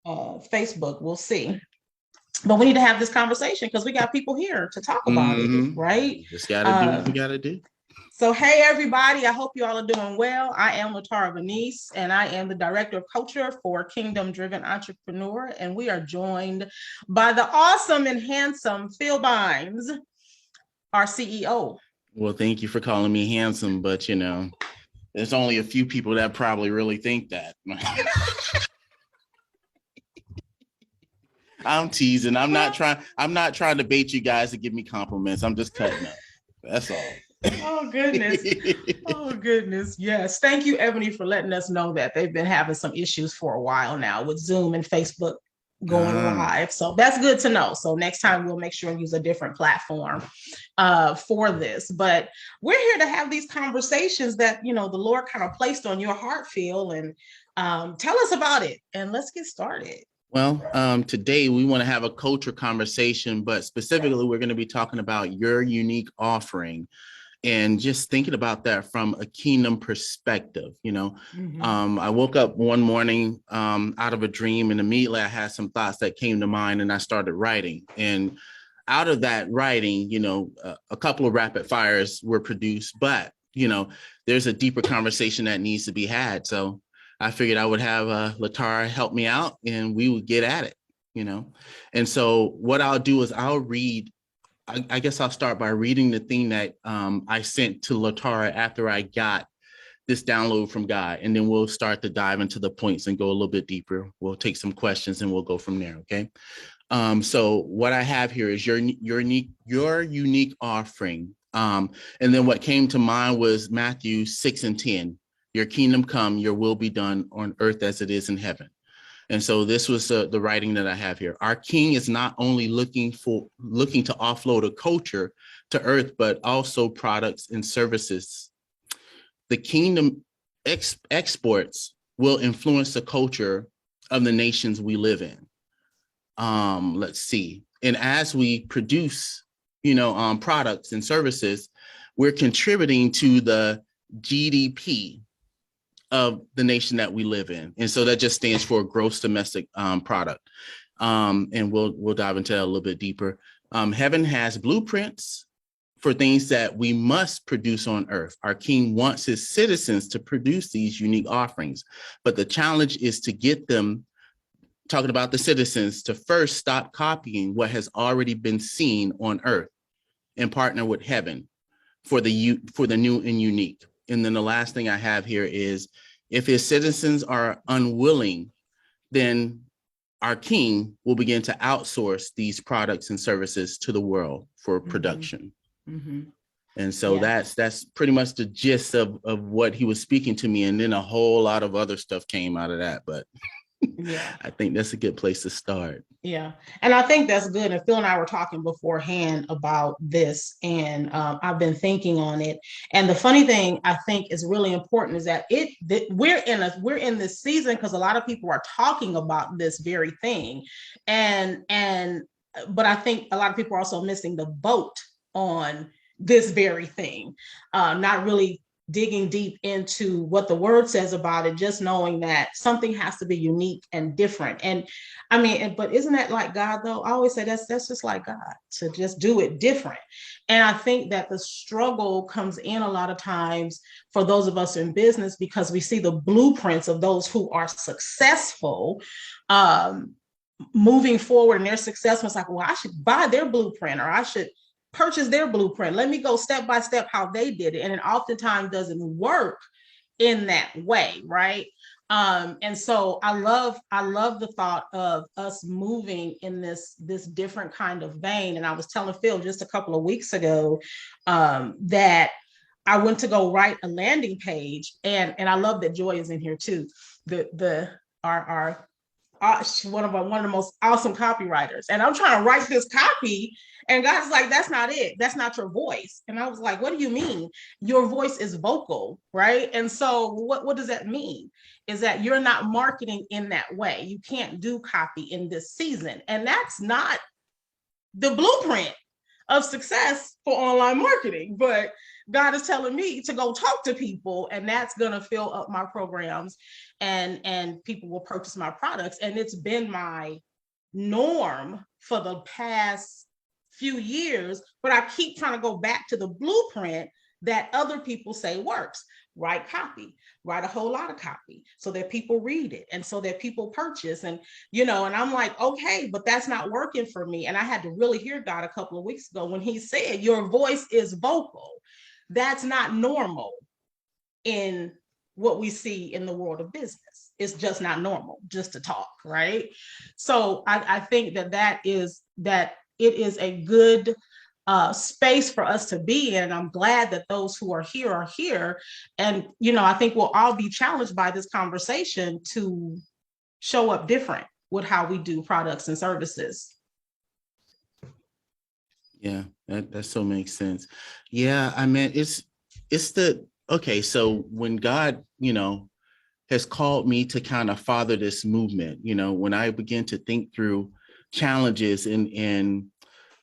Facebook. We'll see. But we need to have this conversation because we got people here to talk about it, right? Just got to do what we got to do. So, hey, everybody, I hope you all are doing well. I am LaTara Venice, and I am the Director of Culture for Kingdom Driven Entrepreneur. And we are joined by the awesome and handsome Phil Bynes, our CEO. Well, thank you for calling me handsome, but there's only a few people that probably really think that. I'm teasing. I'm not trying to bait you guys to give me compliments. I'm just cutting up. That's all. Oh, goodness. Oh, goodness. Yes. Thank you, Ebony, for letting us know that they've been having some issues for a while now with Zoom and Facebook going live. So that's good to know. So next time we'll make sure and use a different platform for this. But we're here to have these conversations that, the Lord kind of placed on your heart, Phil, and tell us about it. And let's get started. Well, today we want to have a culture conversation, but specifically we're going to be talking about your unique offering. And just thinking about that from a kingdom perspective, I woke up one morning out of a dream, and immediately I had some thoughts that came to mind, and I started writing. And out of that writing, a couple of rapid fires were produced, but, there's a deeper conversation that needs to be had. So I figured I would have LaTara help me out, and we would get at it, And so what I'll do is I'll read. I guess I'll start by reading the thing that I sent to LaTara after I got this download from God, and then we'll start to dive into the points and go a little bit deeper. We'll take some questions and we'll go from there. Okay. So what I have here is your unique offering. And then what came to mind was Matthew 6:10. Your kingdom come, your will be done on earth as it is in heaven. And so this was the writing that I have here. Our King is not only looking to offload a culture to earth, but also products and services. The kingdom exports will influence the culture of the nations we live in. Let's see. And as we produce, products and services, we're contributing to the GDP of the nation that we live in. And so that just stands for gross domestic product. And we'll dive into that a little bit deeper. Heaven has blueprints for things that we must produce on earth. Our King wants his citizens to produce these unique offerings, but the challenge is to get them, talking about the citizens, to first stop copying what has already been seen on earth and partner with heaven for the new and unique. And then the last thing I have here is, if his citizens are unwilling, then our King will begin to outsource these products and services to the world for production. Mm-hmm. And so that's pretty much the gist of what he was speaking to me. And then a whole lot of other stuff came out of that. But I think that's a good place to start. Yeah. And I think that's good. And Phil and I were talking beforehand about this, and I've been thinking on it. And the funny thing I think is really important is that we're in this season because a lot of people are talking about this very thing. But I think a lot of people are also missing the boat on this very thing, not really digging deep into what the word says about it, just knowing that something has to be unique and different. And I mean, but isn't that like God though? I always say that's just like God, to just do it different. And I think that the struggle comes in a lot of times for those of us in business, because we see the blueprints of those who are successful, moving forward, and they're successful. It's like, well, I should buy their blueprint, or I should purchase their blueprint. Let me go step by step how they did it. And it oftentimes doesn't work in that way, right? And so I love the thought of us moving in this different kind of vein. And I was telling Phil just a couple of weeks ago that I went to go write a landing page, and I love that Joy is in here too. Our one of the most awesome copywriters. And I'm trying to write this copy, and God's like, that's not it. That's not your voice. And I was like, what do you mean? Your voice is vocal, right? And so what does that mean? Is that you're not marketing in that way. You can't do copy in this season. And that's not the blueprint of success for online marketing. But God is telling me to go talk to people, and that's going to fill up my programs, and people will purchase my products. And it's been my norm for the past few years, but I keep trying to go back to the blueprint that other people say works. Write copy, write a whole lot of copy so that people read it and so that people purchase. And, and I'm like, okay, but that's not working for me. And I had to really hear God a couple of weeks ago when he said, your voice is vocal. That's not normal in what we see in the world of business. It's just not normal just to talk, right? So I think that it is a good space for us to be in. And I'm glad that those who are here. And, I think we'll all be challenged by this conversation to show up different with how we do products and services. Yeah, that so makes sense. Yeah, I mean, okay, so when God, has called me to kind of father this movement, when I begin to think through challenges and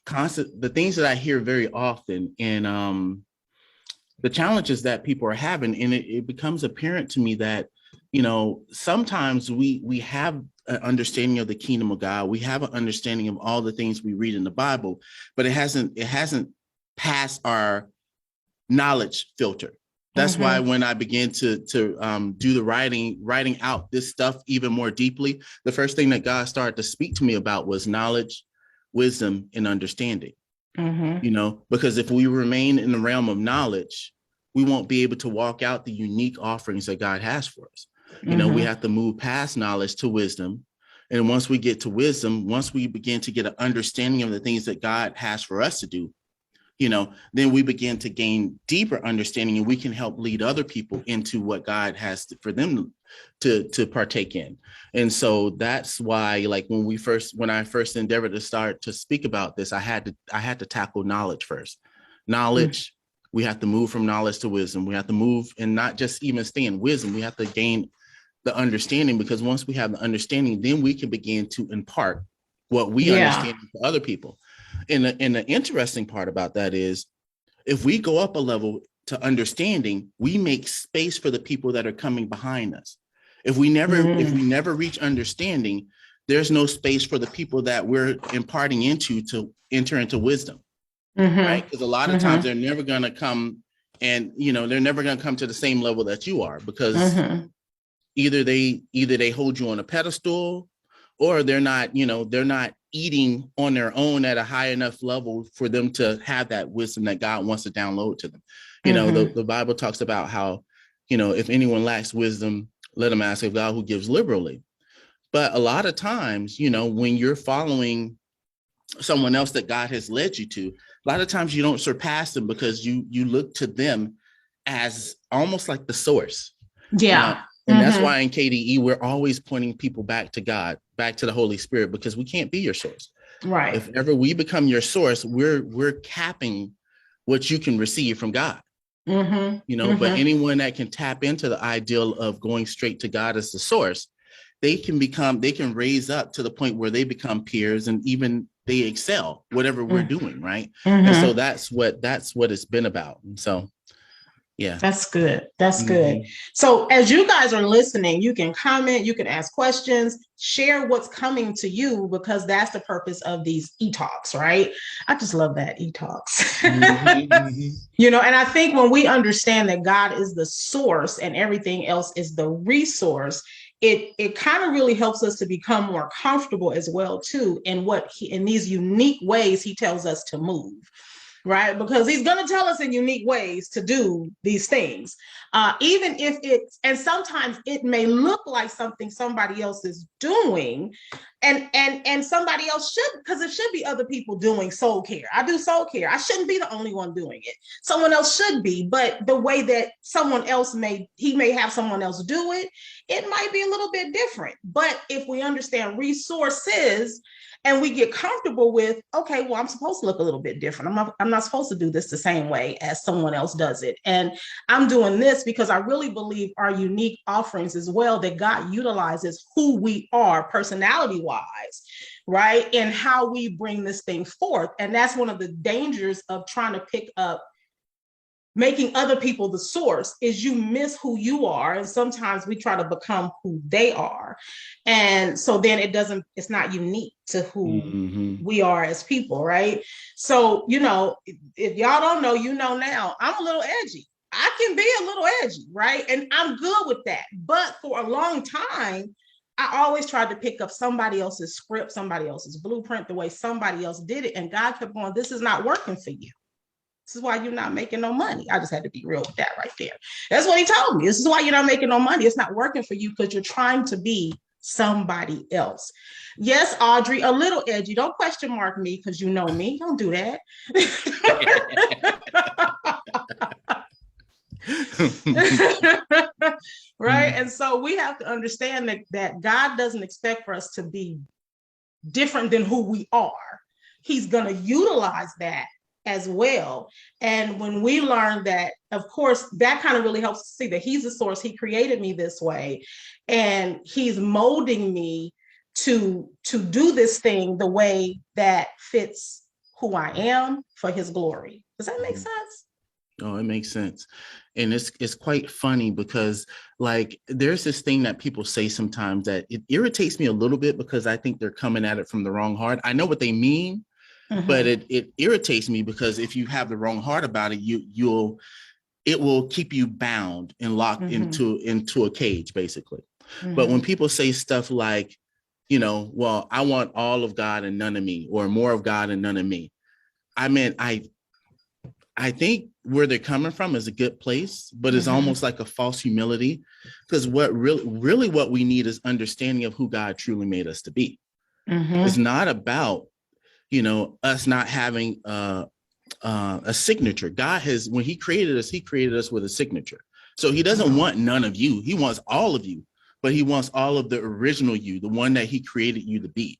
constant, the things that I hear very often, and the challenges that people are having, and it becomes apparent to me that, sometimes we have an understanding of the kingdom of God. We have an understanding of all the things we read in the Bible, but it hasn't passed our knowledge filter. That's why when I began to do the writing out this stuff even more deeply, the first thing that God started to speak to me about was knowledge, wisdom, and understanding. Because if we remain in the realm of knowledge, we won't be able to walk out the unique offerings that God has for us. We have to move past knowledge to wisdom. And once we get to wisdom, once we begin to get an understanding of the things that God has for us to do, then we begin to gain deeper understanding, and we can help lead other people into what God has for them to partake in. And so that's why, like, when I first endeavored to start to speak about this, I had to tackle knowledge first. Knowledge, we have to move from knowledge to wisdom. We have to move, and not just even stay in wisdom, we have to gain the understanding, because once we have the understanding, then we can begin to impart what we understand to other people. And the interesting part about that is, if we go up a level to understanding, we make space for the people that are coming behind us. If we never reach understanding, there's no space for the people that we're imparting into to enter into wisdom, right? Because a lot of times they're never going to come, and they're never going to come to the same level that you are, because either they hold you on a pedestal, or they're not eating on their own at a high enough level for them to have that wisdom that God wants to download to them. The Bible talks about how, if anyone lacks wisdom, let him ask of God, who gives liberally. But a lot of times, when you're following someone else that God has led you to, a lot of times you don't surpass them, because you look to them as almost like the source. Yeah. And that's why in KDE, we're always pointing people back to God, back to the Holy Spirit, because we can't be your source. Right. If ever we become your source, we're capping what you can receive from God. But anyone that can tap into the ideal of going straight to God as the source, they can raise up to the point where they become peers, and even they excel whatever we're doing, right? And so that's what it's been about. And so yeah. That's good. That's good. So as you guys are listening, you can comment, you can ask questions, share what's coming to you, because that's the purpose of these e-talks, right? I just love that, e-talks. And I think when we understand that God is the source and everything else is the resource, it kind of really helps us to become more comfortable as well too, in these unique ways he tells us to move. Right? Because he's going to tell us in unique ways to do these things. Even if and sometimes it may look like something somebody else is doing, and somebody else should, because it should be other people doing soul care. I do soul care. I shouldn't be the only one doing it. Someone else should be, but the way that someone else may have someone else do it, it might be a little bit different. But if we understand resources, and we get comfortable with, okay, well, I'm supposed to look a little bit different. I'm not supposed to do this the same way as someone else does it. And I'm doing this because I really believe our unique offerings as well, that God utilizes who we are personality-wise, right? And how we bring this thing forth. And that's one of the dangers of trying to pick up making other people the source is you miss who you are. And sometimes we try to become who they are. And so then it's not unique to who we are as people, right? So, if y'all don't know, now, I'm a little edgy. I can be a little edgy, right? And I'm good with that. But for a long time, I always tried to pick up somebody else's script, somebody else's blueprint, the way somebody else did it. And God kept going, this is not working for you. This is why you're not making no money. I just had to be real with that right there. That's what he told me. This is why you're not making no money. It's not working for you because you're trying to be somebody else. Yes, Audrey, a little edgy. Don't question mark me because you know me. Don't do that. Right. And so we have to understand that God doesn't expect for us to be different than who we are. He's going to utilize that as well. And when we learn that, of course, that kind of really helps us see that he's the source. He created me this way, and he's molding me to do this thing the way that fits who I am for his glory. Does that make sense? Oh, it makes sense. And it's quite funny because like there's this thing that people say sometimes that it irritates me a little bit because I think they're coming at it from the wrong heart. I know what they mean, but it irritates me because if you have the wrong heart about it, it will keep you bound and locked into a cage, basically. But when people say stuff like, well, I want all of God and none of me, or more of God and none of me. I mean, I think where they're coming from is a good place, but it's almost like a false humility, because what really what we need is understanding of who God truly made us to be. It's not about, us not having a signature. God when he created us with a signature. So he doesn't want none of you. He wants all of you, but he wants all of the original you, the one that he created you to be.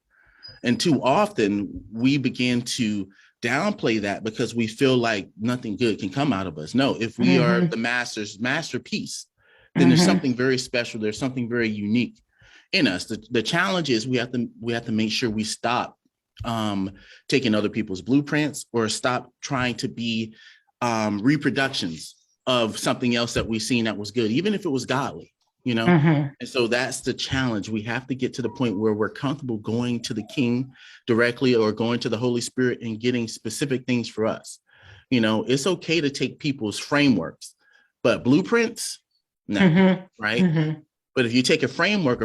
And too often we begin to downplay that because we feel like nothing good can come out of us. No, if we are the masterpiece, then there's something very special. There's something very unique in us. The challenge is we have to make sure we stop taking other people's blueprints or stop trying to be reproductions of something else that we've seen that was good, even if it was godly. And so that's the challenge. We have to get to the point where we're comfortable going to the King directly or going to the Holy Spirit and getting specific things for us. It's okay to take people's frameworks, but blueprints, no, right? But if you take a framework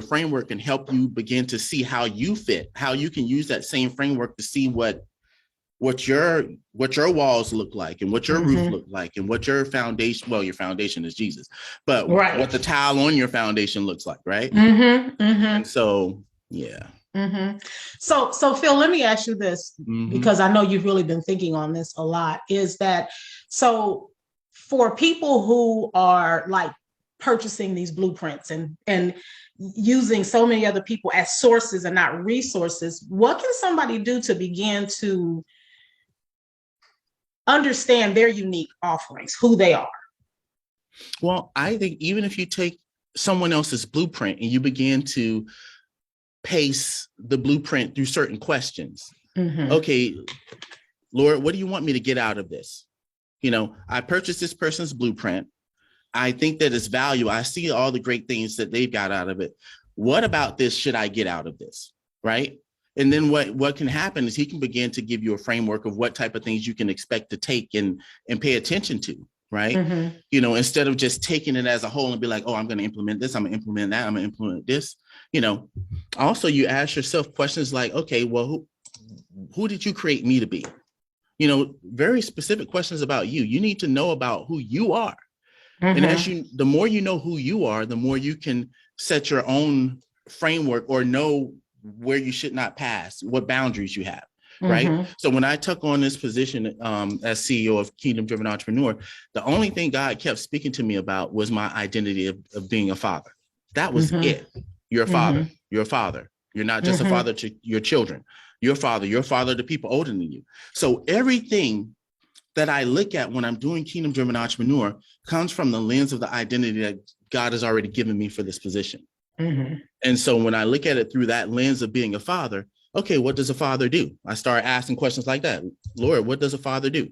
can help you begin to see how you fit, how you can use that same framework to see what your walls look like and what your roof look like and what your foundation, well, your foundation is Jesus, but what the tile on your foundation looks like, right? And so, yeah. So Phil, let me ask you this, because I know you've really been thinking on this a lot, is that, so for people who are like purchasing these blueprints and using so many other people as sources and not resources, what can somebody do to begin to understand their unique offerings, who they are? Well, I think even if you take someone else's blueprint and you begin to pace the blueprint through certain questions. Okay, Lord, what do you want me to get out of this? I purchased this person's blueprint. I think that it's value. I see all the great things that they've got out of it. What about this should I get out of this? Right? And then what can happen is he can begin to give you a framework of what type of things you can expect to take and pay attention to, right? Instead of just taking it as a whole and be like, oh, I'm going to implement this, I'm going to implement that, I'm going to implement this. Also you ask yourself questions like, okay, well, who did you create me to be? Very specific questions about you. You need to know about who you are. And the more you know who you are, the more you can set your own framework or know where you should not pass, what boundaries you have, right? So when I took on this position as CEO of Kingdom Driven Entrepreneur, the only thing God kept speaking to me about was my identity of being a father. That was it. You're a father. You're a father. You're not just a father to your children. You're a father to people older than you. So everything that I look at when I'm doing Kingdom Driven Entrepreneur comes from the lens of the identity that God has already given me for this position. And so when I look at it through that lens of being a father, okay, what does a father do? I start asking questions like that. Lord, what does a father do?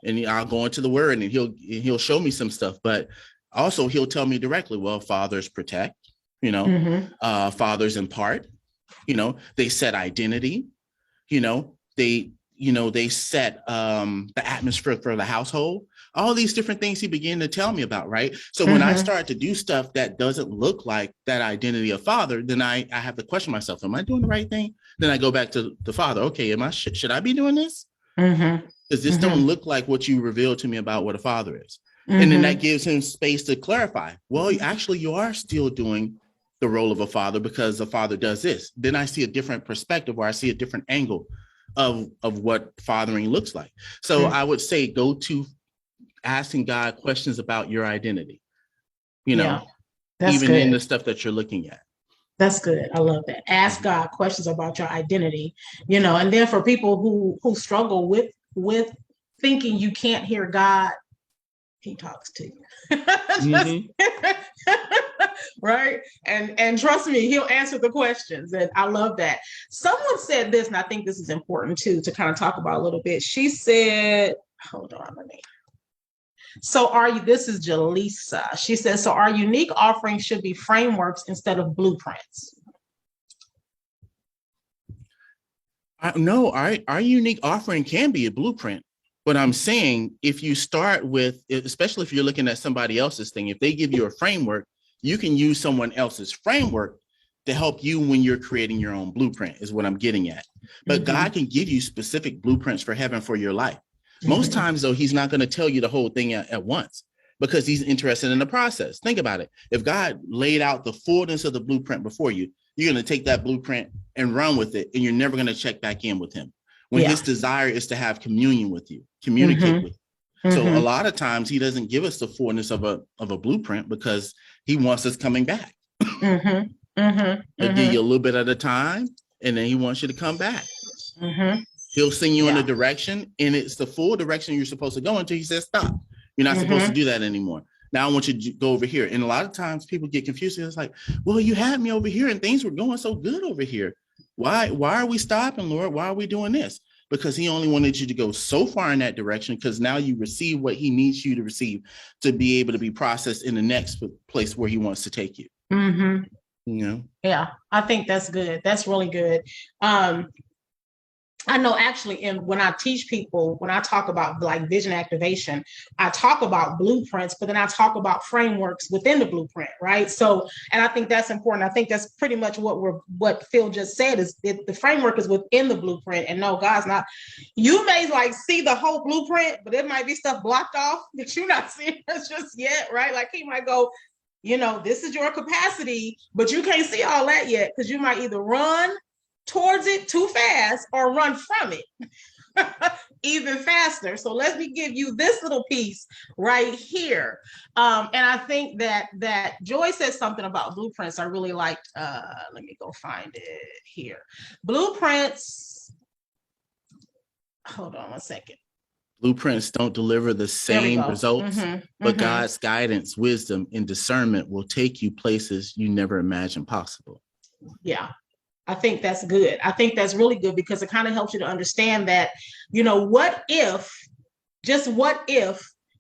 And I'll go into the word and he'll show me some stuff, but also he'll tell me directly, well, fathers protect, fathers impart, they set identity, they set the atmosphere for the household, all these different things he began to tell me about, right? So when I start to do stuff that doesn't look like that identity of father, then I have to question myself, am I doing the right thing? Then I go back to the father. Okay, should I be doing this? Because this don't look like what you revealed to me about what a father is. And then that gives him space to clarify. Well, actually, you are still doing the role of a father because the father does this. Then I see a different perspective, or I see a different angle of what fathering looks like. So I would say go to asking God questions about your identity, that's even good. in the stuff that you're looking at. That's good. I love that. Ask God questions about your identity, and then for people who struggle with thinking you can't hear God, he talks to you. Right. And trust me, he'll answer the questions. And I love that. Someone said this, and I think this is important too, to kind of talk about a little bit. She said, hold on, this is Jaleesa. She says, so our unique offerings should be frameworks instead of blueprints. No, our unique offering can be a blueprint. But I'm saying if you start with, especially if you're looking at somebody else's thing, if they give you a framework, you can use someone else's framework to help you when you're creating your own blueprint, is what I'm getting at. But God can give you specific blueprints for heaven for your life. Most times, though, he's not going to tell you the whole thing at once because he's interested in the process. Think about it. If God laid out the fullness of the blueprint before you, you're going to take that blueprint and run with it, and you're never going to check back in with him. When his desire is to have communion with you, communicate with you. So a lot of times he doesn't give us the fullness of a blueprint because he wants us coming back. He'll give you a little bit at a time, and then he wants you to come back. He'll send you in a direction, and it's the full direction you're supposed to go into. He says, stop. You're not supposed to do that anymore. Now I want you to go over here. And a lot of times people get confused. It's like, well, you had me over here and things were going so good over here. Why are we stopping, Lord? Why are we doing this? Because he only wanted you to go so far in that direction because now you receive what he needs you to receive to be able to be processed in the next place where he wants to take you. Yeah, I think that's good. That's really good. I know actually, when I teach people, when I talk about like vision activation, I talk about blueprints, but then I talk about frameworks within the blueprint, right? So, and I think that's important. I think that's pretty much what Phil just said is the framework is within the blueprint. And no, God's not, you may like see the whole blueprint, but it might be stuff blocked off that you're not seeing just yet, right? Like he might go, this is your capacity, but you can't see all that yet because you might either run towards it too fast or run from it even faster. So let me give you this little piece right here. And I think that Joy said something about blueprints. I really liked, let me go find it here. Blueprints. Hold on one second. Blueprints don't deliver the same results, but God's guidance, wisdom, and discernment will take you places you never imagined possible. Yeah. I think that's good. I think that's really good because it kind of helps you to understand that, what if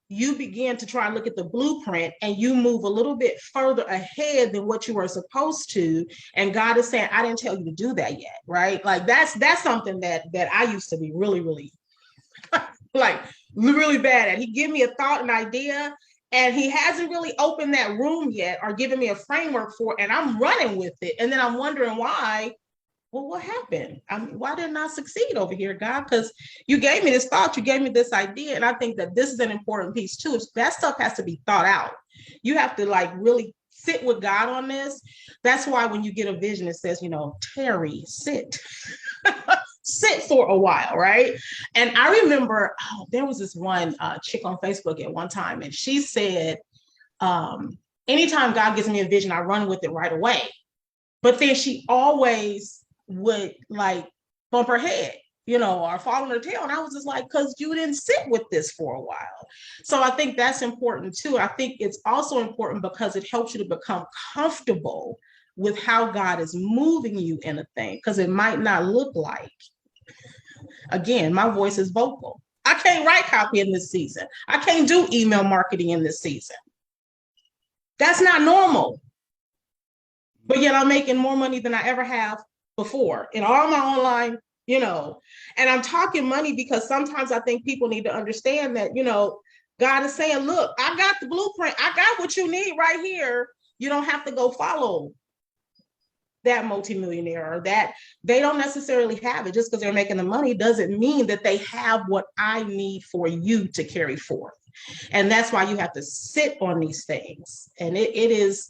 you begin to try and look at the blueprint and you move a little bit further ahead than what you were supposed to. And God is saying, I didn't tell you to do that yet. Right. Like that's something that I used to be really, really like really bad at. He gave me a thought, an idea, and he hasn't really opened that room yet or given me a framework for it, and I'm running with it. And then I'm wondering why. Well, what happened? Why didn't I succeed over here, God? Because you gave me this thought, you gave me this idea. And I think that this is an important piece too. That stuff has to be thought out. You have to like really sit with God on this. That's why when you get a vision, it says, Terry, sit. Sit for a while, right? And I remember there was this one chick on Facebook at one time, and she said, anytime God gives me a vision, I run with it right away. But then she always would like bump her head, or fall on her tail. And I was just like, because you didn't sit with this for a while. So I think that's important too. I think it's also important because it helps you to become comfortable with how God is moving you in a thing, because it might not look like, again, my voice is vocal. I can't write copy in this season. I can't do email marketing in this season. That's not normal. But yet I'm making more money than I ever have before in all my online, and I'm talking money because sometimes I think people need to understand that, God is saying, look, I got the blueprint. I got what you need right here. You don't have to go follow that multimillionaire, or that they don't necessarily have it. Just because they're making the money doesn't mean that they have what I need for you to carry forth. And that's why you have to sit on these things. And it is.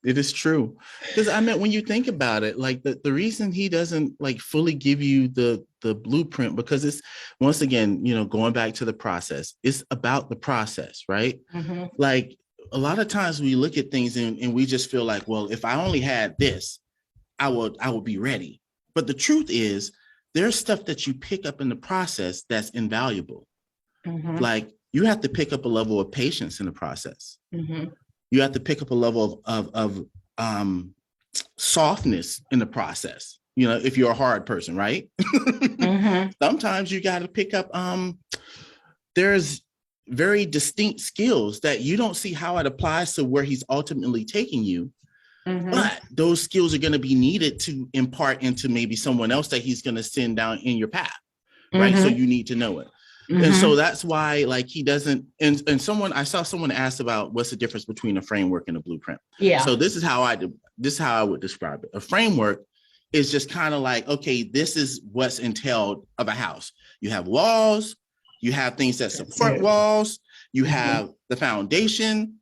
It is true. Because I mean, when you think about it, like the reason he doesn't like fully give you the blueprint, because it's, once again, going back to the process, it's about the process, right? Mm-hmm. Like a lot of times we look at things and we just feel like, well, if I only had this, I would be ready. But the truth is, there's stuff that you pick up in the process that's invaluable. Mm-hmm. Like you have to pick up a level of patience in the process. Mm-hmm. You have to pick up a level of softness in the process. If you're a hard person, right? Mm-hmm. Sometimes you got to pick up. There's very distinct skills that you don't see how it applies to where he's ultimately taking you. Mm-hmm. But those skills are going to be needed to impart into maybe someone else that he's going to send down in your path, right? Mm-hmm. So you need to know it. Mm-hmm. And so that's why, like, he doesn't, and I saw someone ask about what's the difference between a framework and a blueprint. Yeah. So this is how I would describe it. A framework is just kind of like, okay, this is what's entailed of a house. You have walls, you have things that support walls, you mm-hmm. have the foundation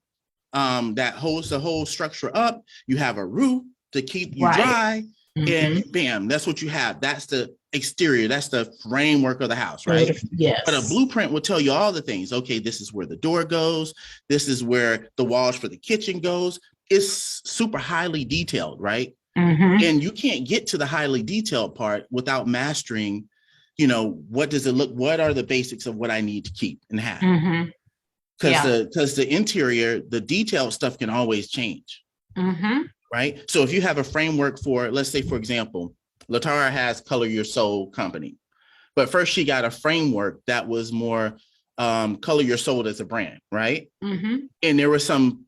that holds the whole structure up. You have a roof to keep you dry. Mm-hmm. And bam, that's what you have. That's the exterior. That's the framework of the house, right? Yes. But a blueprint will tell you all the things. Okay, this is where the door goes. This is where the walls for the kitchen goes. It's super highly detailed, right? Mm-hmm. And you can't get to the highly detailed part without mastering, what does it look? What are the basics of what I need to keep and have? Mm-hmm. Because the interior, the detailed stuff can always change. Mm-hmm. Right. So if you have a framework for, let's say, for example, LaTara has Color Your Soul company, but first she got a framework that was more Color Your Soul as a brand. Right. Mm-hmm. And there were some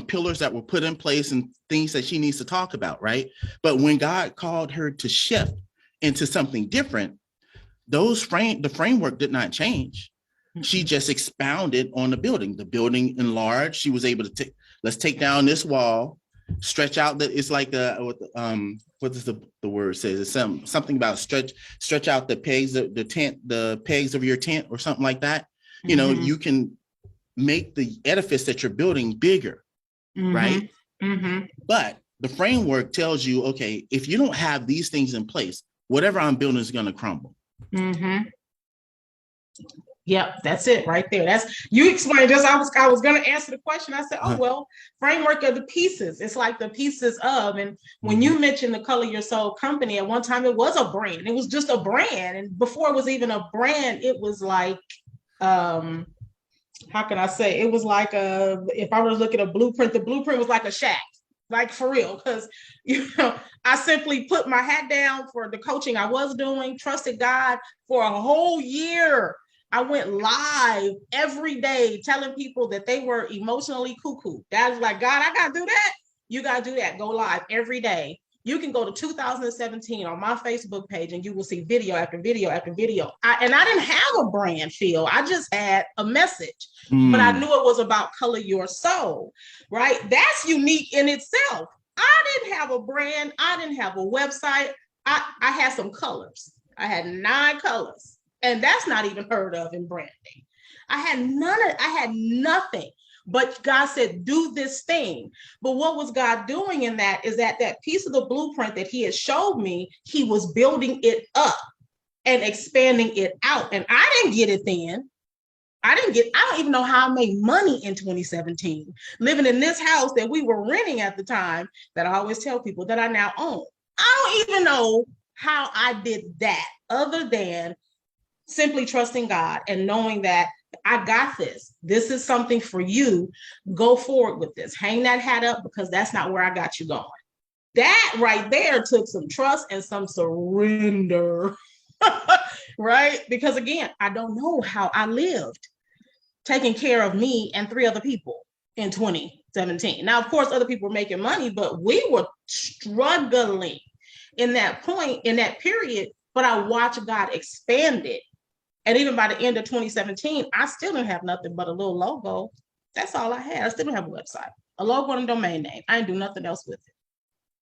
pillars that were put in place and things that she needs to talk about. Right. But when God called her to shift into something different, the framework did not change. Mm-hmm. She just expounded on the building enlarged. She was able to let's take down this wall. Stretch out that it's like what does the word says? It's something about stretch out the pegs of the pegs of your tent or something like that. Mm-hmm. You can make the edifice that you're building bigger, mm-hmm. right? Mm-hmm. But the framework tells you, okay, if you don't have these things in place, whatever I'm building is going to crumble. Mm-hmm. Yep, that's it right there. That's, you explained this. I was going to answer the question. I said, well, framework of the pieces. It's like the pieces of, and when you mentioned the Color Your Soul company, at one time it was a brand. It was just a brand. And before it was even a brand, it was like, how can I say? It was like if I were to look at a blueprint, the blueprint was like a shack. Like for real, because I simply put my hat down for the coaching I was doing, trusted God for a whole year. I went live every day telling people that they were emotionally cuckoo. That was like, God, I got to do that. You got to do that. Go live every day. You can go to 2017 on my Facebook page and you will see video after video after video. I didn't have a brand feel. I just had a message, but I knew it was about Color Your Soul, right? That's unique in itself. I didn't have a brand. I didn't have a website. I had some colors. I had 9 colors. And that's not even heard of in branding. I had nothing, but God said, do this thing. But what was God doing in that is that piece of the blueprint that he had showed me, he was building it up and expanding it out. And I didn't get it then. I don't even know how I made money in 2017, living in this house that we were renting at the time, that I always tell people that I now own. I don't even know how I did that, other than simply trusting God and knowing that I got this. This is something for you. Go forward with this. Hang that hat up, because that's not where I got you going. that right there took some trust and some surrender. Right? Because again, I don't know how I lived taking care of me and 3 other people in 2017. Now, of course, other people were making money, but we were struggling in that point, in that period. But I watched God expand it. And even by the end of 2017, I still didn't have nothing but a little logo. That's all I had. I still didn't have a website, a logo and a domain name. I didn't do nothing else with it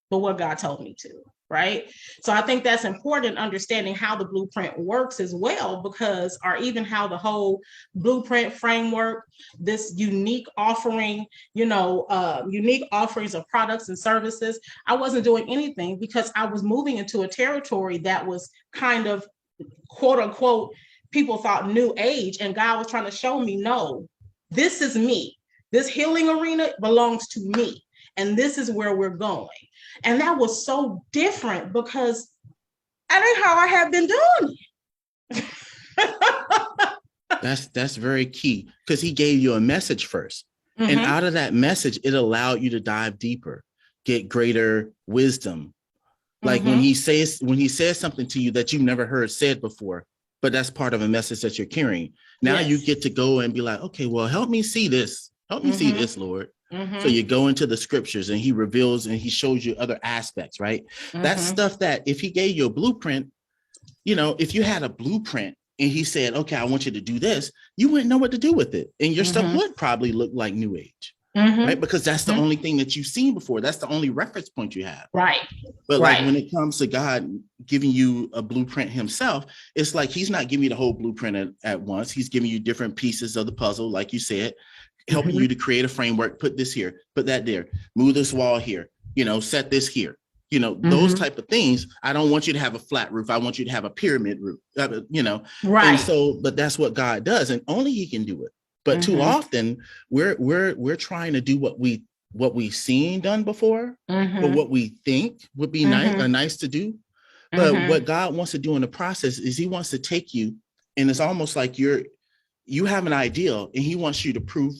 but what God told me to, right? So I think that's important, understanding how the blueprint works as well, because, or even how the whole blueprint framework, this unique offering, unique offerings of products and services. I wasn't doing anything because I was moving into a territory that was kind of, quote unquote, people thought new age, and God was trying to show me, no, this is me. This healing arena belongs to me, and this is where we're going. And that was so different because that ain't how I have been doing it. That's very key, because he gave you a message first. Mm-hmm. And out of that message, it allowed you to dive deeper, get greater wisdom. Like when he says something to you that you've never heard said before, but that's part of a message that you're carrying. Now you get to go and be like, okay, well, help me see this. Help me see this, Lord. So you go into the scriptures and he reveals and he shows you other aspects, right? That's stuff that if he gave you a blueprint, if you had a blueprint and he said, okay, I want you to do this, you wouldn't know what to do with it. And your stuff would probably look like new age, right? Because that's the only thing that you've seen before. That's the only reference point you have. Right. But like when it comes to God giving you a blueprint himself, it's like he's not giving you the whole blueprint at once. He's giving you different pieces of the puzzle, like you said, helping you to create a framework, put this here, put that there, move this wall here, set this here, those type of things. I don't want you to have a flat roof. I want you to have a pyramid roof, Right. And so, but that's what God does, and only he can do it. But too often we're trying to do what we've seen done before, or what we think would be nice to do. But what God wants to do in the process is he wants to take you, and it's almost like you have an ideal and he wants you to proof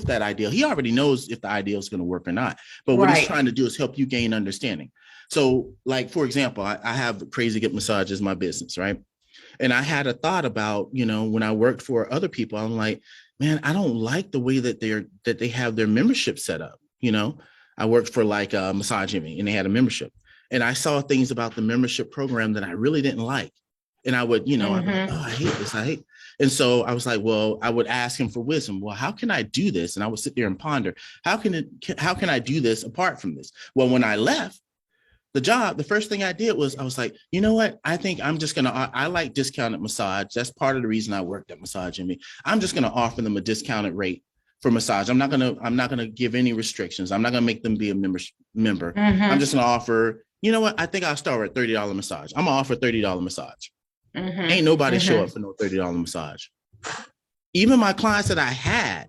that ideal. He already knows if the ideal is going to work or not. But what he's trying to do is help you gain understanding. So like, for example, I have Crazy Good Massage as my business, right? And I had a thought about, when I worked for other people, I'm like, man, I don't like the way that they have their membership set up. I worked for like Massage Envy and they had a membership. And I saw things about the membership program that I really didn't like. And I would, I'd be like, oh, I hate this. And so I was like, well, I would ask him for wisdom. Well, how can I do this? And I would sit there and ponder, how can I do this apart from this? Well, when I left the job, the first thing I did was I was like, you know what? I think I'm just I like discounted massage. That's part of the reason I worked at Massage Envy. I'm just going to offer them a discounted rate for massage. I'm not going to give any restrictions. I'm not going to make them be a member. I'm just going to offer, you know what? I think I'll start at $30 massage. I'm going to offer $30 massage. Ain't nobody show up for no $30 massage. Even my clients that I had,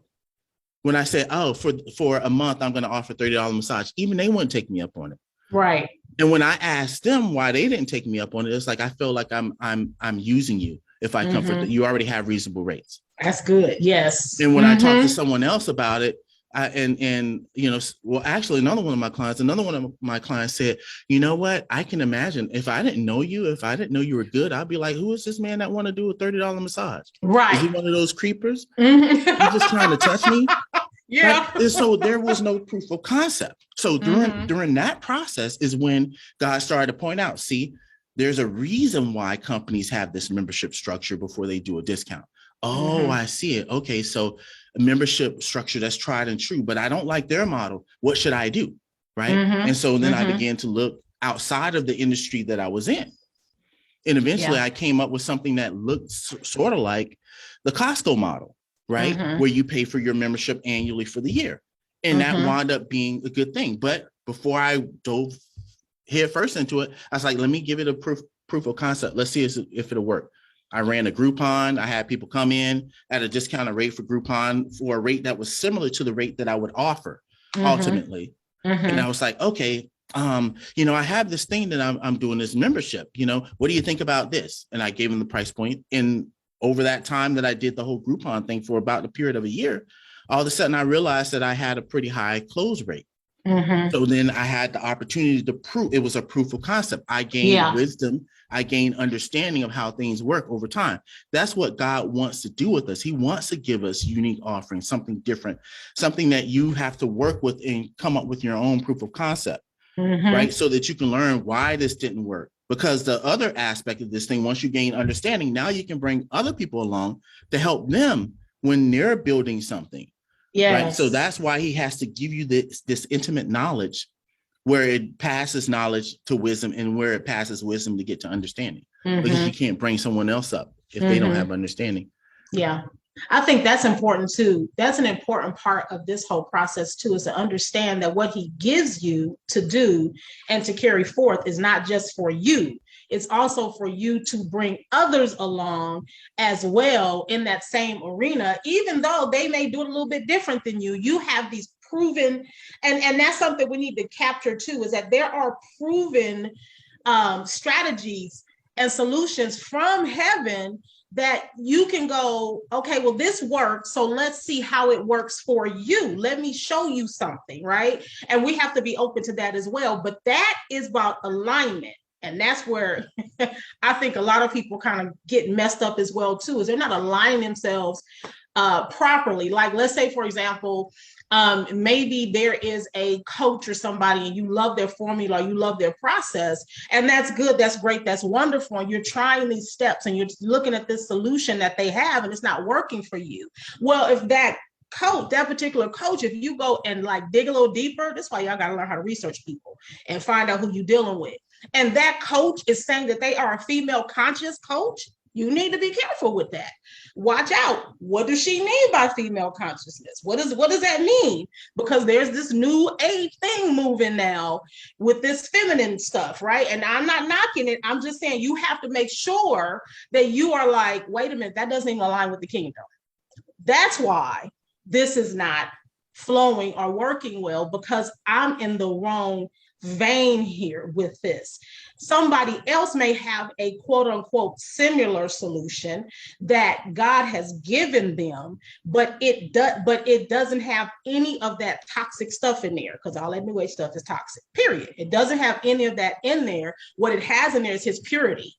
when I said, oh, for a month, I'm going to offer $30 massage, even they wouldn't take me up on it. Right. And when I asked them why they didn't take me up on it, it's like, I feel like I'm using you. If I come for you already have reasonable rates. That's good. Yes. And when I talked to someone else about it, actually another one of my clients said, you know what? I can imagine if I didn't know you were good, I'd be like, who is this man that want to do a $30 massage? Right. Is he one of those creepers? You just trying to touch me? Yeah. Right? And so there was no proof of concept. So during that process is when God started to point out, see, there's a reason why companies have this membership structure before they do a discount. Oh, I see it. Okay, so a membership structure that's tried and true, but I don't like their model. What should I do? Right. And so then I began to look outside of the industry that I was in. And eventually I came up with something that looked sort of like the Costco model, right? Where you pay for your membership annually for the year. And that wound up being a good thing. But before I dove head first into it, I was like, let me give it a proof of concept. Let's see if it'll work. I ran a Groupon. I had people come in at a discounted rate for Groupon for a rate that was similar to the rate that I would offer ultimately. And I was like, okay, I have this thing that I'm doing this membership, what do you think about this? And I gave them the price point. And over that time that I did the whole Groupon thing for about the period of a year, all of a sudden I realized that I had a pretty high close rate. So then I had the opportunity to prove it was a proof of concept. I gained wisdom. I gained understanding of how things work over time. That's what God wants to do with us. He wants to give us unique offerings, something different, something that you have to work with and come up with your own proof of concept, right? So that you can learn why this didn't work. Because the other aspect of this thing, once you gain understanding, now you can bring other people along to help them when they're building something. Yes. Right. So that's why he has to give you this intimate knowledge where it passes knowledge to wisdom and where it passes wisdom to get to understanding, because you can't bring someone else up if they don't have understanding. Yeah. I think that's important too. That's an important part of this whole process too, is to understand that what he gives you to do and to carry forth is not just for you. It's also for you to bring others along as well in that same arena, even though they may do it a little bit different than you. You have these proven, and that's something we need to capture too, is that there are proven strategies and solutions from heaven that you can go, okay, well, this works, so let's see how it works for you. Let me show you something, right? And we have to be open to that as well. But that is about alignment. And that's where I think a lot of people kind of get messed up as well, too, is they're not aligning themselves properly. Like, let's say, for example, maybe there is a coach or somebody and you love their formula, you love their process, and that's good, that's great, that's wonderful. And you're trying these steps and you're looking at this solution that they have and it's not working for you. Well, if that coach, that particular coach, if you go and like dig a little deeper, that's why y'all got to learn how to research people and find out who you're dealing with. And that coach is saying that they are a female conscious coach. You need to be careful with that. Watch out. What does she mean by female consciousness? What does that mean? Because there's this new age thing moving now with this feminine stuff, right? And I'm not knocking it. I'm just saying you have to make sure that you are like, wait a minute, that doesn't even align with the kingdom. That's why this is not flowing or working well, because I'm in the wrong vein here with this. Somebody else may have a quote unquote similar solution that God has given them, but it doesn't have any of that toxic stuff in there, because all that new age stuff is toxic, period. It doesn't have any of that in there. What it has in there is his purity.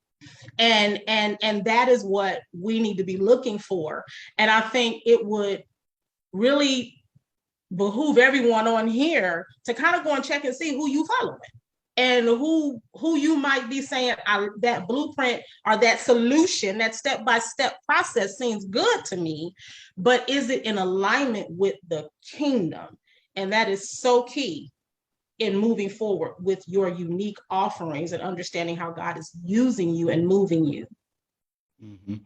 And that is what we need to be looking for. And I think it would really behoove everyone on here to kind of go and check and see who you following and who you might be saying, that blueprint or that solution, that step-by-step process seems good to me, but is it in alignment with the kingdom? And that is so key in moving forward with your unique offerings and understanding how God is using you and moving you. Mm-hmm.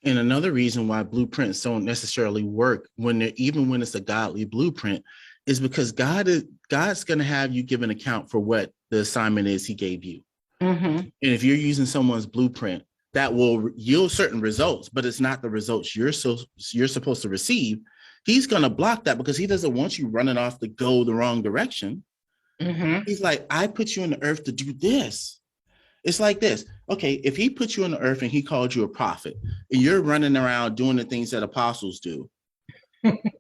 And another reason why blueprints don't necessarily work even when it's a godly blueprint is because God's going to have you give an account for what the assignment is he gave you. And if you're using someone's blueprint, that will yield certain results, but it's not the results you're supposed to receive. He's going to block that because he doesn't want you running off to go the wrong direction. He's like, I put you on the earth to do this. It's like this. Okay, if he put you on the earth and he called you a prophet and you're running around doing the things that apostles do,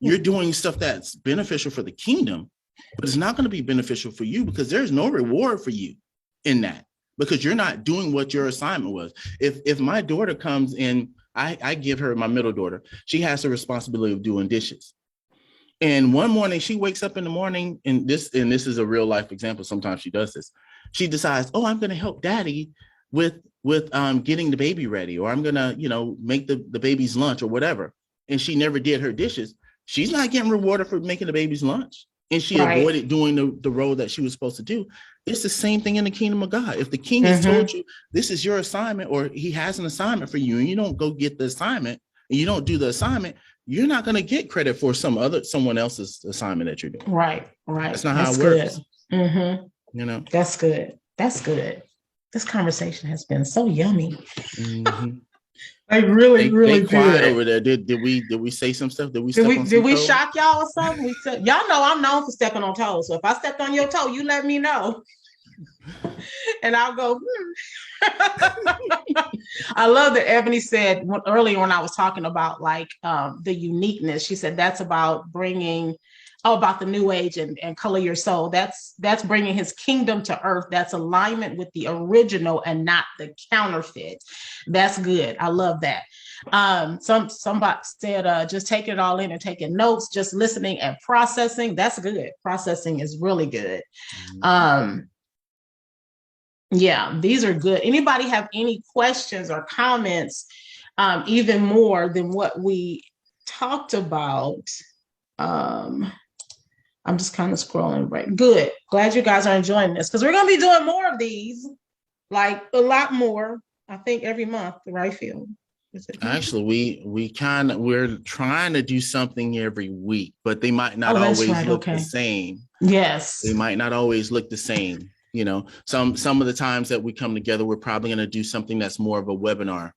you're doing stuff that's beneficial for the kingdom, but it's not going to be beneficial for you because there's no reward for you in that, because you're not doing what your assignment was. If my daughter comes in, I give her, my middle daughter, she has the responsibility of doing dishes. And one morning she wakes up in the morning, and this is a real life example. Sometimes she does this. She decides, oh, I'm going to help daddy with getting the baby ready, or I'm going to, make the baby's lunch or whatever. And she never did her dishes. She's not getting rewarded for making the baby's lunch. And she avoided doing the role that she was supposed to do. It's the same thing in the kingdom of God. If the king has told you this is your assignment, or he has an assignment for you, and you don't go get the assignment and you don't do the assignment, you're not going to get credit for someone else's assignment that you're doing. Right. That's not how it works. That's good. That's good. This conversation has been so yummy. Like really good. Quiet over there. Did we say some stuff? Did we shock y'all or something? Y'all know I'm known for stepping on toes. So if I stepped on your toe, you let me know. And I'll go. I love that Ebony said earlier when I was talking about like the uniqueness. She said that's about bringing Oh, about the new age and color your soul. That's bringing his kingdom to earth. That's alignment with the original and not the counterfeit. That's good. I love that. Somebody said just taking it all in and taking notes, just listening and processing. That's good. Processing is really good. Yeah, these are good. Anybody have any questions or comments, even more than what we talked about? I'm just kind of scrolling right. Good. Glad you guys are enjoying this because we're going to be doing more of these, like a lot more. I think every month, right, Phil? Actually, we're trying to do something every week, but they might not that's always right. look Okay. the same. Yes. They might not always look the same. You know, some of the times that we come together, we're probably going to do something that's more of a webinar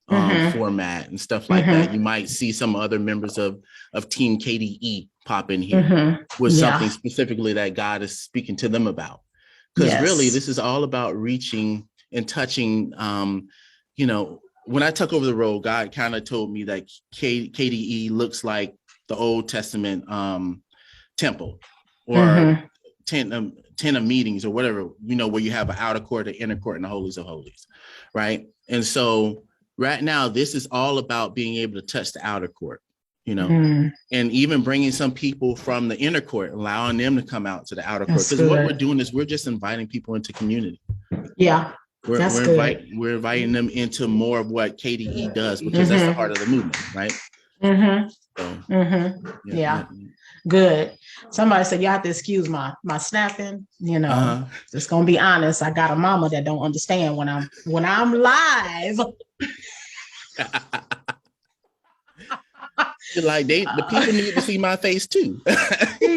format and stuff like that. You might see some other members of Team KDE pop in here with something specifically that God is speaking to them about. Because really, this is all about reaching and touching. You know, when I took over the role, God kind of told me that KDE looks like the Old Testament temple or tent of meetings or whatever, you know, where you have an outer court, an inner court, and the holies of holies, right? And so right now, this is all about being able to touch the outer court, you know, and even bringing some people from the inner court, allowing them to come out to the outer court. Because what we're doing is we're just inviting people into community. Yeah. We're inviting them into more of what KDE does, because that's the heart of the movement, right? Yeah. Good. Somebody said you have to excuse my snapping. You know, just gonna be honest. I got a mama that don't understand when I'm live. Like the people need to see my face too.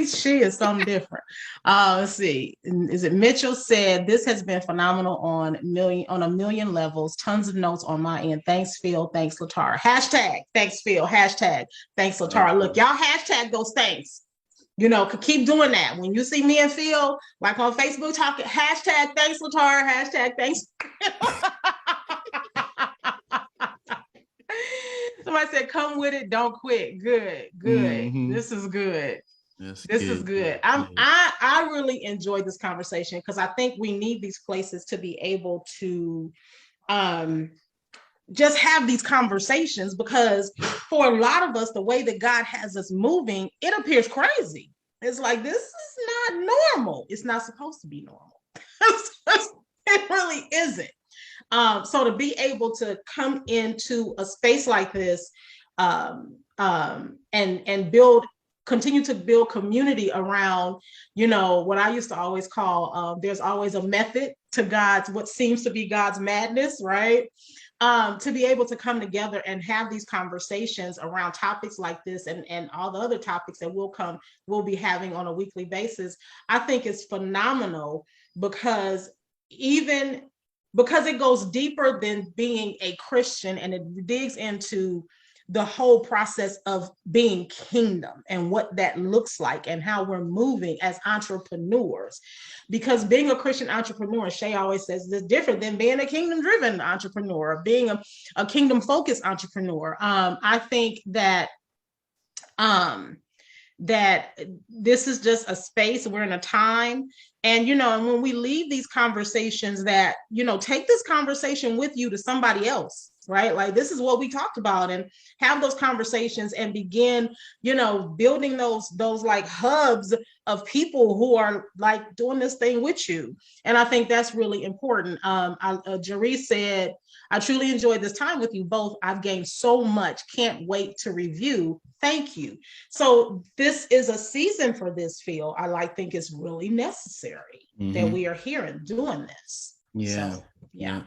she is something different. Let's see. Is it Mitchell said this has been phenomenal on a million levels. Tons of notes on my end. Thanks, Phil. Thanks, LaTara. Hashtag thanks, Phil. Hashtag thanks, LaTara. Look, y'all hashtag those thanks. You know, could keep doing that. When you see me and Phil, like on Facebook, talking hashtag thanks, LaTara. Hashtag thanks. Somebody said, "Come with it, don't quit." Good. This is good. This is good. I really enjoyed this conversation because I think we need these places to be able to just have these conversations, because for a lot of us, the way that God has us moving, it appears crazy. It's like, this is not normal. It's not supposed to be normal. It really isn't. So to be able to come into a space like this and continue to build community around, you know, what I used to always call, there's always a method to what seems to be God's madness, right? To be able to come together and have these conversations around topics like this and all the other topics that we'll be having on a weekly basis, I think is phenomenal, because it goes deeper than being a Christian, and it digs into the whole process of being kingdom and what that looks like and how we're moving as entrepreneurs. Because being a Christian entrepreneur, Shay always says, is different than being a kingdom-driven entrepreneur, or being a kingdom-focused entrepreneur. I think that this is just a space, we're in a time, and you know, and when we leave these conversations, that, you know, take this conversation with you to somebody else, right? Like, this is what we talked about, and have those conversations and begin, you know, building those like hubs of people who are like doing this thing with you. And I think that's really important. Jeree said, "I truly enjoyed this time with you both. I've gained so much. Can't wait to review. Thank you." So this is a season for this, Phil. I think it's really necessary that we are here and doing this. Yeah. So, yeah.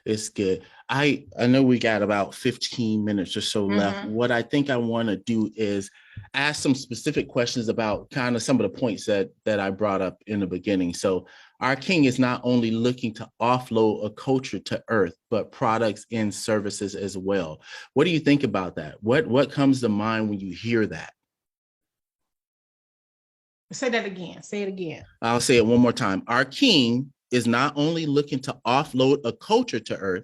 It's good. I know we got about 15 minutes or so left. What I think I want to do is ask some specific questions about kind of some of the points that I brought up in the beginning. So our king is not only looking to offload a culture to earth, but products and services as well. What do you think about that? What comes to mind when you hear that? Say that again. Say it again. I'll say it one more time. Our king is not only looking to offload a culture to earth,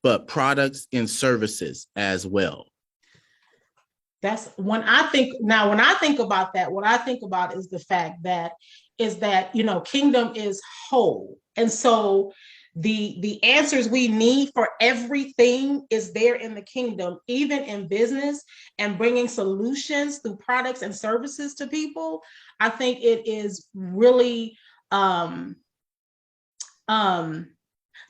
but products and services as well. That's when I think about that, what I think about is the fact that kingdom is whole. And so the answers we need for everything is there in the kingdom, even in business and bringing solutions through products and services to people. I think it is really um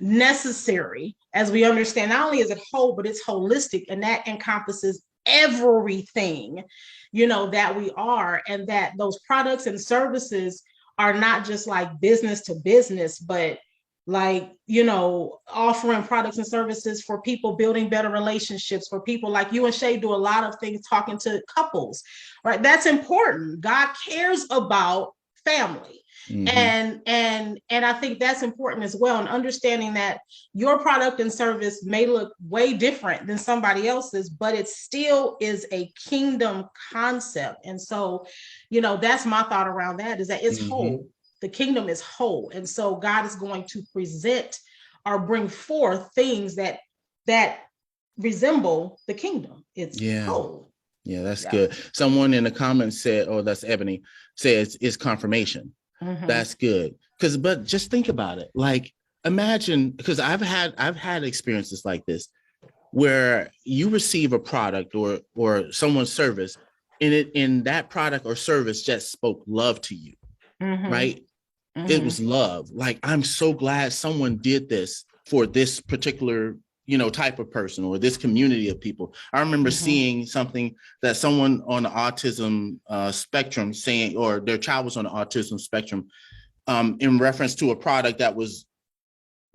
necessary, as we understand not only is it whole, but it's holistic, and that encompasses everything that we are, and that those products and services are not just like business to business, but like offering products and services for people, building better relationships for people. Like you and Shay do a lot of things talking to couples, right? That's important. God cares about family. Mm-hmm. And I think that's important as well, and understanding that your product and service may look way different than somebody else's, but it still is a kingdom concept. And so that's my thought around that, is that it's mm-hmm. whole. The kingdom is whole, and so God is going to present or bring forth things that resemble the kingdom. It's whole. Yeah, that's good. Someone in the comments said, oh, that's Ebony, says it's confirmation. Mm-hmm. That's good. But just think about it. Like, imagine, because I've had experiences like this where you receive a product or someone's service, and that product or service just spoke love to you, mm-hmm. right? Mm-hmm. It was love. Like, I'm so glad someone did this for this particular type of person or this community of people. I remember mm-hmm. seeing something that someone on the autism spectrum saying, or their child was on the autism spectrum, in reference to a product that was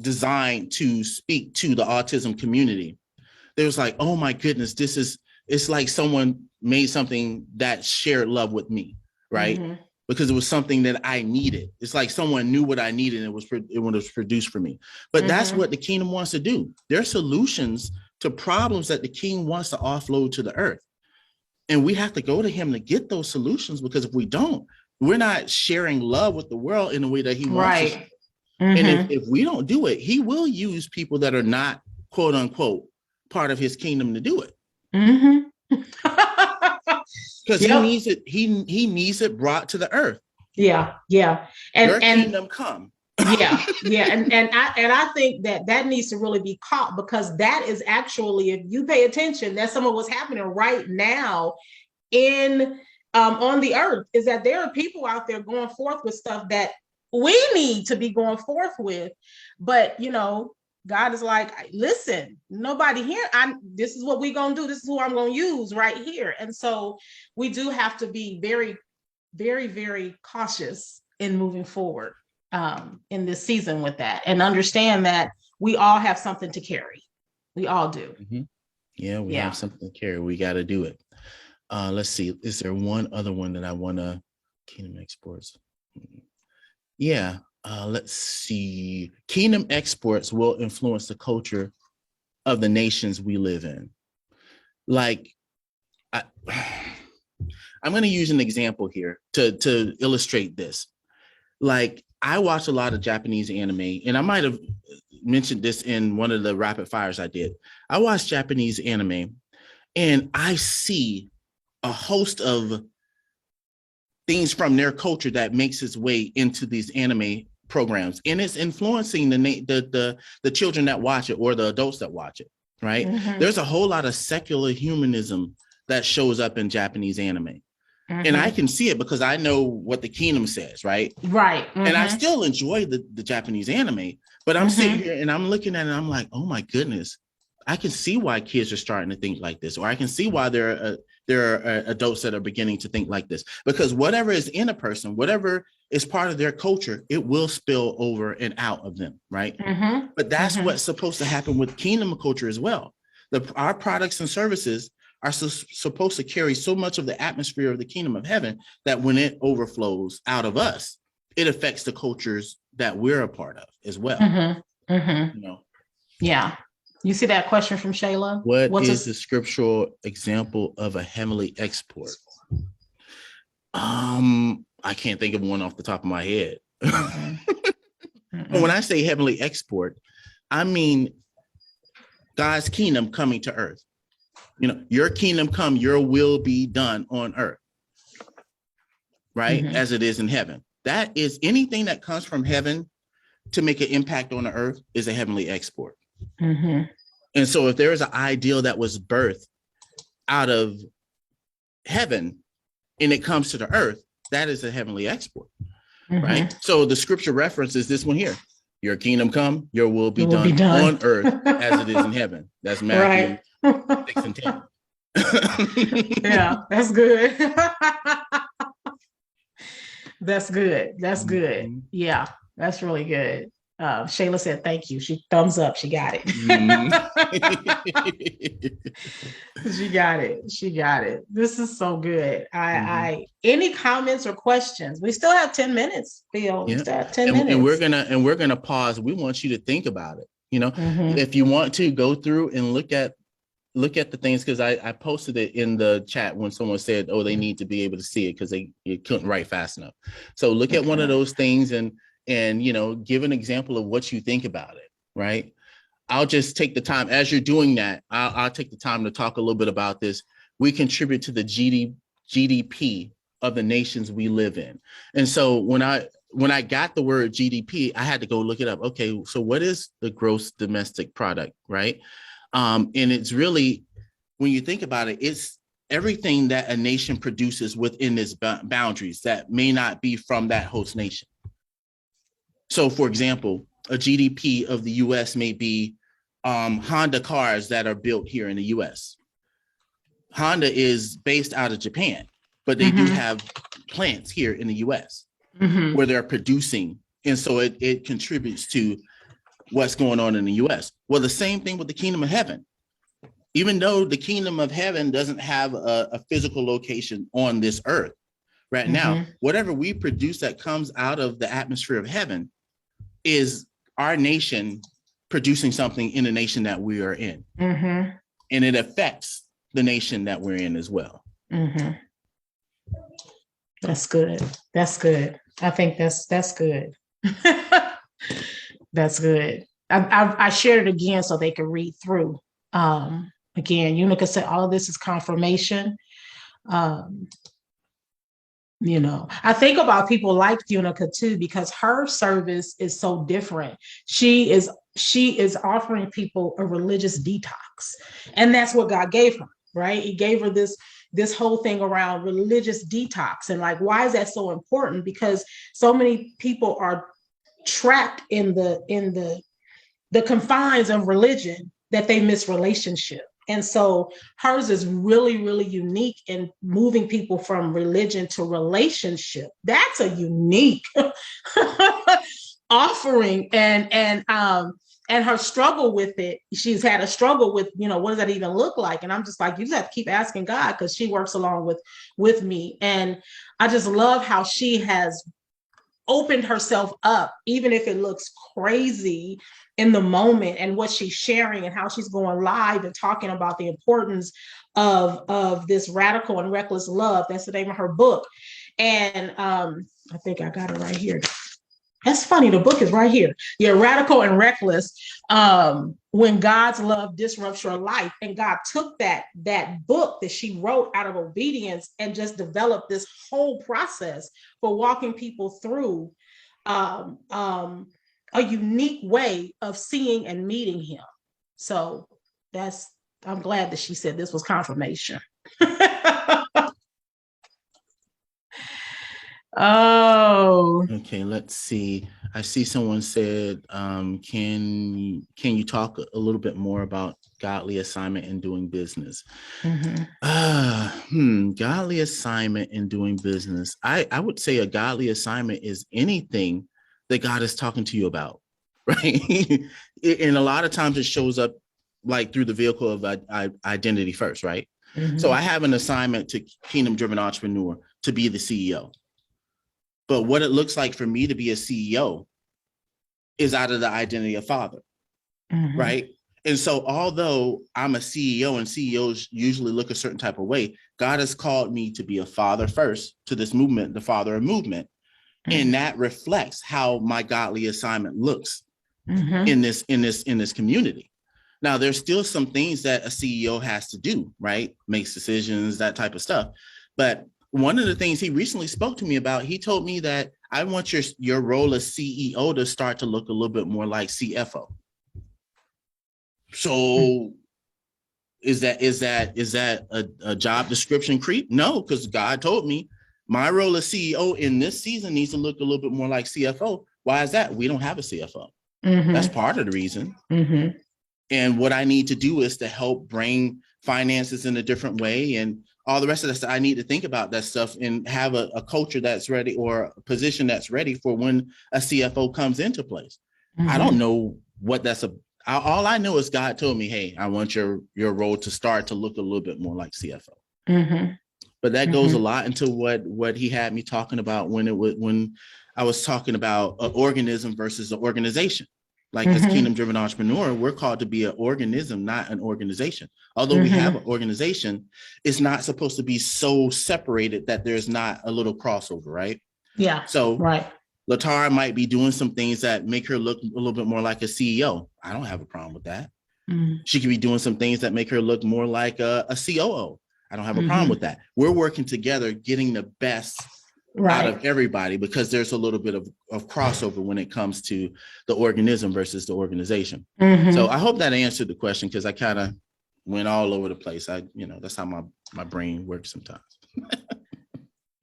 designed to speak to the autism community. They was like, oh my goodness, it's like someone made something that shared love with me, right? Mm-hmm. Because it was something that I needed. It's like someone knew what I needed, and it was produced for me. But mm-hmm. that's what the kingdom wants to do. There are solutions to problems that the king wants to offload to the earth. And we have to go to him to get those solutions, because if we don't, we're not sharing love with the world in the way that he wants right. us. Mm-hmm. And if we don't do it, he will use people that are not, quote unquote, part of his kingdom to do it. Mm-hmm. Because he needs it. He needs it brought to the earth. Yeah. And your kingdom come. Yeah. And I think that needs to really be caught, because that is actually, if you pay attention, that's some of what's happening right now in on the earth, is that there are people out there going forth with stuff that we need to be going forth with. But God is like, listen, nobody here. This is what we're going to do. This is who I'm going to use right here. And so we do have to be very, very, very cautious in moving forward in this season with that, and understand that we all have something to carry. We all do. Mm-hmm. Yeah, we have something to carry. We got to do it. Let's see. Is there one other one that I want to Kingdom Exports? Yeah. Let's see. Kingdom exports will influence the culture of the nations we live in. Like, I'm going to use an example here to illustrate this. Like, I watch a lot of Japanese anime, and I might have mentioned this in one of the rapid fires I did. I watch Japanese anime, and I see a host of things from their culture that makes its way into these anime programs, and it's influencing the children that watch it, or the adults that watch it, right? Mm-hmm. There's a whole lot of secular humanism that shows up in Japanese anime. Mm-hmm. And I can see it because I know what the kingdom says, right? Right. Mm-hmm. And I still enjoy the Japanese anime, but I'm mm-hmm. sitting here and I'm looking at it and I'm like, oh my goodness, I can see why kids are starting to think like this, or I can see why there are adults that are beginning to think like this, because whatever is in a person, whatever is part of their culture, it will spill over and out of them, right? Mm-hmm. But that's mm-hmm. what's supposed to happen with kingdom culture as well. Our products and services are supposed to carry so much of the atmosphere of the kingdom of heaven that when it overflows out of us, it affects the cultures that we're a part of as well. Mm-hmm. Mm-hmm. Yeah. You see that question from Shayla? What is the scriptural example of a heavenly export? I can't think of one off the top of my head. Mm-hmm. Mm-hmm. But when I say heavenly export, I mean God's kingdom coming to earth. You know, your kingdom come, your will be done on earth, right? Mm-hmm. As it is in heaven. That is anything that comes from heaven to make an impact on the earth is a heavenly export. Mm-hmm. And so if there is an ideal that was birthed out of heaven and it comes to the earth, that is a heavenly export, Mm-hmm. right? So the scripture reference is this one here. Your kingdom come, your will be, It will done, be done on earth as it is in heaven. That's Matthew right. 6 and 10. Yeah, that's good. That's good. That's good. Mm-hmm. Yeah, that's really good. Shayla said, thank you. She thumbs up. She got it. Mm-hmm. She got it. She got it. This is so good. Mm-hmm. Any comments or questions? We still have 10 minutes, Phil. We Yeah. still have 10 And we're minutes. gonna pause. We want you to think about it. You know, Mm-hmm. if you want to go through and look at the things, because I posted it in the chat when someone said, oh, they need to be able to see it because they couldn't write fast enough. So look at one of those things and you know, give an example of what you think about it, right? I'll just take the time as you're doing that. I'll take the time to talk a little bit about this. We contribute to the GDP of the nations we live in. And so when I got the word GDP, I had to go look it up. Okay, so what is the gross domestic product, right? And it's really, when you think about it, it's everything that a nation produces within its boundaries that may not be from that host nation. So, for example, a GDP of the U.S. may be Honda cars that are built here in the U.S. Honda is based out of Japan, but they do have plants here in the U.S. Where they're producing. And so it contributes to what's going on in the U.S. Well, the same thing with the kingdom of heaven. Even though the kingdom of heaven doesn't have a physical location on this earth right now, whatever we produce that comes out of the atmosphere of heaven is our nation producing something in the nation that we are in. And it affects the nation that we're in as well. That's good. That's good. I think that's good. That's good. I shared it again so they could read through. Again, Unica said all of this is confirmation. You know, I think about people like Unica too, because her service is so different. She is offering people a religious detox. And that's what God gave her, right? He gave her this whole thing around religious detox. And like, why is that so important? Because so many people are trapped in the confines of religion that they miss relationship. And so hers is really, really unique in moving people from religion to relationship. That's a unique offering. And her struggle with it, she's had a struggle with, you know, what does that even look like? And I'm just like, you just have to keep asking God, because she works along with me. And I just love how she has opened herself up, even if it looks crazy in the moment, and what she's sharing and how she's going live and talking about the importance of this radical and reckless love. That's the name of her book. And I think I got it right here. That's funny. The book is right here. Yeah, Radical and Reckless. When God's love disrupts your life. And God took that book that she wrote out of obedience and just developed this whole process for walking people through a unique way of seeing and meeting him. So I'm glad that she said this was confirmation. Oh. Okay, let's see. I see someone said, can you talk a little bit more about godly assignment and doing business? Godly assignment and doing business. I would say a godly assignment is anything that God is talking to you about, right? And a lot of times it shows up like through the vehicle of identity first, right? So I have an assignment to Kingdom Driven Entrepreneur to be the CEO. But what it looks like for me to be a CEO is out of the identity of father, right? And so although I'm a CEO and CEOs usually look a certain type of way, God has called me to be a father first to this movement, the father of movement. And that reflects how my godly assignment looks in this community. Now, there's still some things that a CEO has to do, right? Makes decisions, that type of stuff. But one of the things he recently spoke to me about, he told me that I want your role as CEO to start to look a little bit more like CFO. So is that a job description creep? No, because God told me my role as CEO in this season needs to look a little bit more like CFO. Why is that? We don't have a CFO. That's part of the reason. And what I need to do is to help bring finances in a different way and all the rest of this. I need to think about that stuff and have a culture that's ready or a position that's ready for when a CFO comes into place. I don't know what that's all I know is God told me, hey, I want your role to start to look a little bit more like CFO. But that goes a lot into what he had me talking about when I was talking about an organism versus an organization. Like as Kingdom Driven Entrepreneur, we're called to be an organism, not an organization. Although we have an organization, it's not supposed to be so separated that there's not a little crossover, right? Yeah. So right. LaTara might be doing some things that make her look a little bit more like a CEO. I don't have a problem with that. She could be doing some things that make her look more like a COO. I don't have a problem with that. We're working together, getting the best out of everybody, because there's a little bit of crossover when it comes to the organism versus the organization. So I hope that answered the question, because I kind of went all over the place. That's how my brain works sometimes.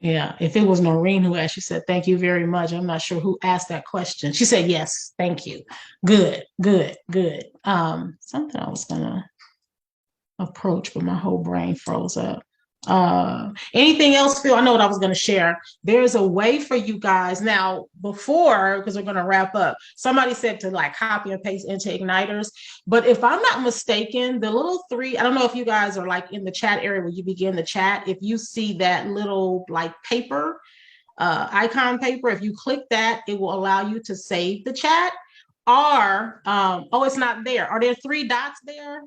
Yeah, if it was Noreen who asked, she said, thank you very much. I'm not sure who asked that question. She said, yes, thank you. Good. Something I was gonna approach, but my whole brain froze up. Anything else, Phil? I know what I was going to share. There's a way for you guys now, before, because we're going to wrap up, somebody said to like copy and paste into Igniters, but if I'm not mistaken, the little three, I don't know if you guys are like in the chat area where you begin the chat, if you see that little like paper, icon paper, if you click that, it will allow you to save the chat. Or it's not there. Are there three dots there?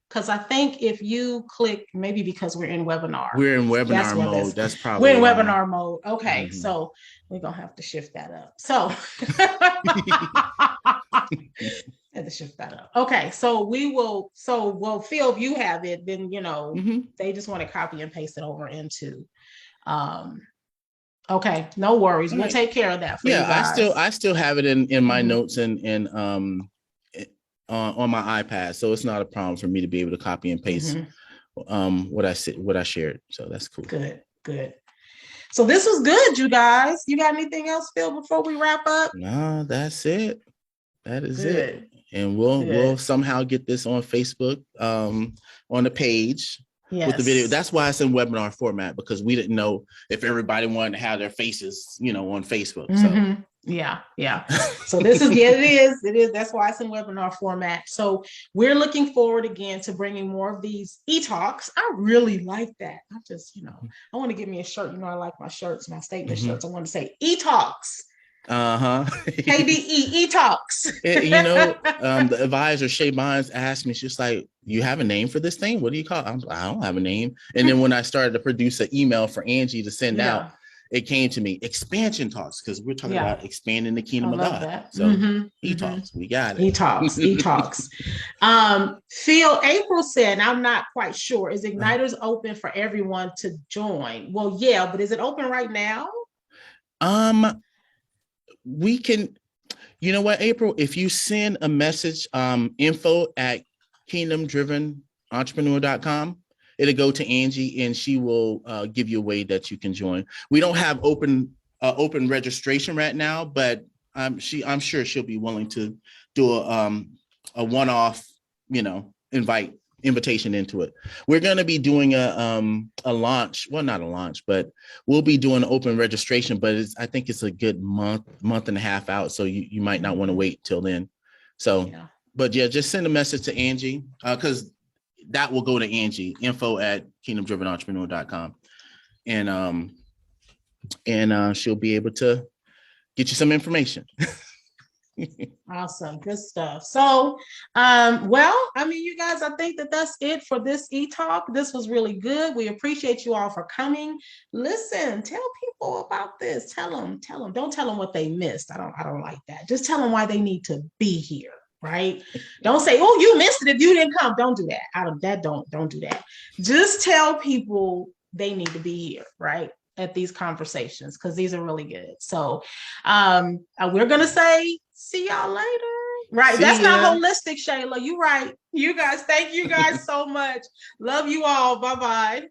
Because I think if you click, maybe because we're in webinar. We're in webinar mode. That's probably we're in webinar mode. Okay, so we're gonna have to shift that up. So had to shift that up. Okay, so we'll Phil, if you have it, then they just want to copy and paste it over into okay, no worries. We'll take care of that for you guys. I still have it in my notes and on my iPad, so it's not a problem for me to be able to copy and paste what I shared. So that's cool. Good. So this was good, you guys. You got anything else, Phil, before we wrap up? No, that's it. That is it. And we'll somehow get this on Facebook, on the page. Yes. With the video. That's why it's in webinar format, because we didn't know if everybody wanted to have their faces, on Facebook. So yeah. So this is it is. That's why it's in webinar format. So we're looking forward again to bringing more of these e-talks. I really like that. I just, I want to get me a shirt. I like my shirts, my statement shirts. I want to say e-talks. KDE e-talks. The advisor Shay Bonds asked me, she's like, you have a name for this thing? What do you call it? I don't have a name. And then when I started to produce an email for Angie to send out, it came to me, expansion talks, because we're talking about expanding the kingdom of God. That. So e-talks, we got it. E-talks. Phil, April said, I'm not quite sure, is Igniters open for everyone to join? Well, yeah, but is it open right now? We can, you know what, April, if you send a message, info@kingdomdrivenentrepreneur.com, it'll go to Angie and she will give you a way that you can join. We don't have open registration right now, but I'm sure she'll be willing to do a one-off, invitation into it. We're going to be doing a launch. Well, not a launch, but we'll be doing open registration, but I think it's a good month and a half out. So you might not want to wait till then. So, but just send a message to Angie, because that will go to Angie, info@kingdomdrivenentrepreneur.com. And she'll be able to get you some information. Awesome. Good stuff. So, you guys, I think that's it for this e-talk. This was really good. We appreciate you all for coming. Listen, tell people about this. Tell them. Don't tell them what they missed. I don't like that. Just tell them why they need to be here. right? Don't say, oh, you missed it if you didn't come. Don't do that. Out of that, don't do that. Just tell people they need to be here, right? At these conversations, because these are really good. So we're gonna say see y'all later. Right. See That's not ya. holistic, Shayla. You right. You guys, thank you guys so much. Love you all. Bye-bye.